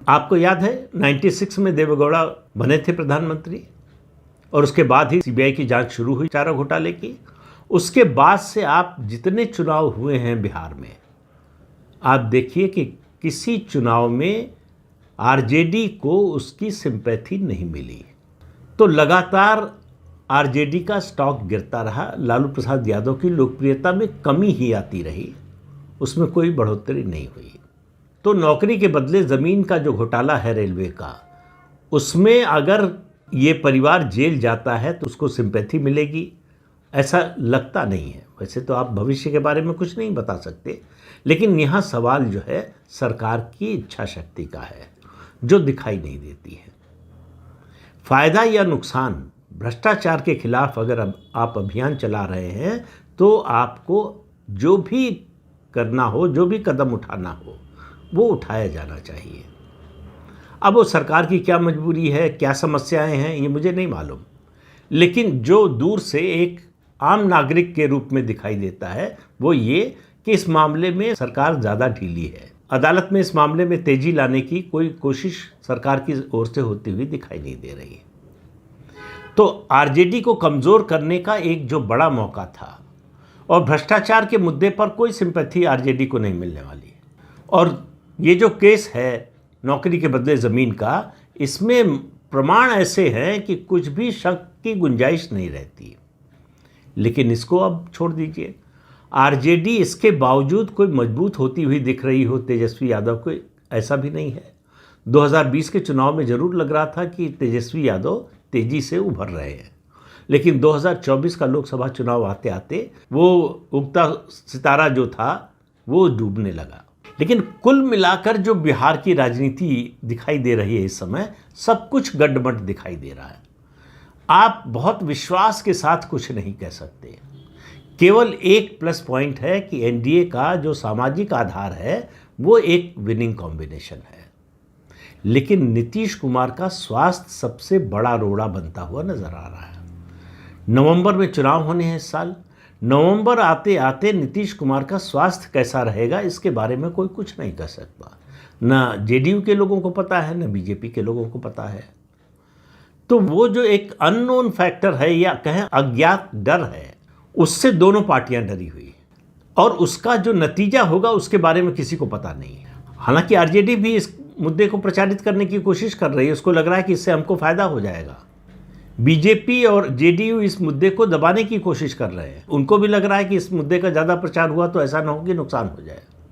आपको याद है 96 में देवेगौड़ा बने थे प्रधानमंत्री और उसके बाद ही सीबीआई की जांच शुरू हुई चारा घोटाले की। उसके बाद से आप जितने चुनाव हुए हैं बिहार में, आप देखिए कि किसी चुनाव में आरजेडी को उसकी सिंपैथी नहीं मिली। तो लगातार आरजेडी का स्टॉक गिरता रहा, लालू प्रसाद यादव की लोकप्रियता में कमी ही आती रही, उसमें कोई बढ़ोतरी नहीं हुई। तो नौकरी के बदले ज़मीन का जो घोटाला है रेलवे का, उसमें अगर ये परिवार जेल जाता है तो उसको सिंपैथी मिलेगी, ऐसा लगता नहीं है। वैसे तो आप भविष्य के बारे में कुछ नहीं बता सकते, लेकिन यहाँ सवाल जो है सरकार की इच्छा शक्ति का है, जो दिखाई नहीं देती है। फायदा या नुकसान, भ्रष्टाचार के खिलाफ अगर आप अभियान चला रहे हैं तो आपको जो भी करना हो, जो भी कदम उठाना हो, वो उठाया जाना चाहिए। अब वो सरकार की क्या मजबूरी है, क्या समस्याएं हैं, ये मुझे नहीं मालूम, लेकिन जो दूर से एक आम नागरिक के रूप में दिखाई देता है वो ये कि इस मामले में सरकार ज़्यादा ढीली है। अदालत में इस मामले में तेजी लाने की कोई कोशिश सरकार की ओर से होती हुई दिखाई नहीं दे रही है। तो आरजेडी को कमज़ोर करने का एक जो बड़ा मौका था, और भ्रष्टाचार के मुद्दे पर कोई सिंपैथी आरजेडी को नहीं मिलने वाली है। और ये जो केस है नौकरी के बदले ज़मीन का, इसमें प्रमाण ऐसे हैं कि कुछ भी शक की गुंजाइश नहीं रहती। लेकिन इसको अब छोड़ दीजिए, आरजेडी इसके बावजूद कोई मजबूत होती हुई दिख रही हो तेजस्वी यादव को, ऐसा भी नहीं है। 2020 के चुनाव में ज़रूर लग रहा था कि तेजस्वी यादव तेज़ी से उभर रहे हैं, लेकिन 2024 का लोकसभा चुनाव आते आते वो उगता सितारा जो था वो डूबने लगा। लेकिन कुल मिलाकर जो बिहार की राजनीति दिखाई दे रही है इस समय, सब कुछ गड्ढमड दिखाई दे रहा है। आप बहुत विश्वास के साथ कुछ नहीं कह सकते। केवल एक प्लस पॉइंट है कि एनडीए का जो सामाजिक आधार है वो एक विनिंग कॉम्बिनेशन है, लेकिन नीतीश कुमार का स्वास्थ्य सबसे बड़ा रोड़ा बनता हुआ नजर आ रहा है। नवंबर में चुनाव होने हैं इस साल, नवंबर आते आते नीतीश कुमार का स्वास्थ्य कैसा रहेगा इसके बारे में कोई कुछ नहीं कह सकता। न जेडीयू के लोगों को पता है, न बीजेपी के लोगों को पता है। तो वो जो एक अननोन फैक्टर है या कहें अज्ञात डर है, उससे दोनों पार्टियां डरी हुई हैं, और उसका जो नतीजा होगा उसके बारे में किसी को पता नहीं है। हालांकि आरजेडी भी इस मुद्दे को प्रचारित करने की कोशिश कर रही है, उसको लग रहा है कि इससे हमको फायदा हो जाएगा। बीजेपी और जेडीयू इस मुद्दे को दबाने की कोशिश कर रहे हैं, उनको भी लग रहा है कि इस मुद्दे का ज़्यादा प्रचार हुआ तो ऐसा ना हो कि नुकसान हो जाए।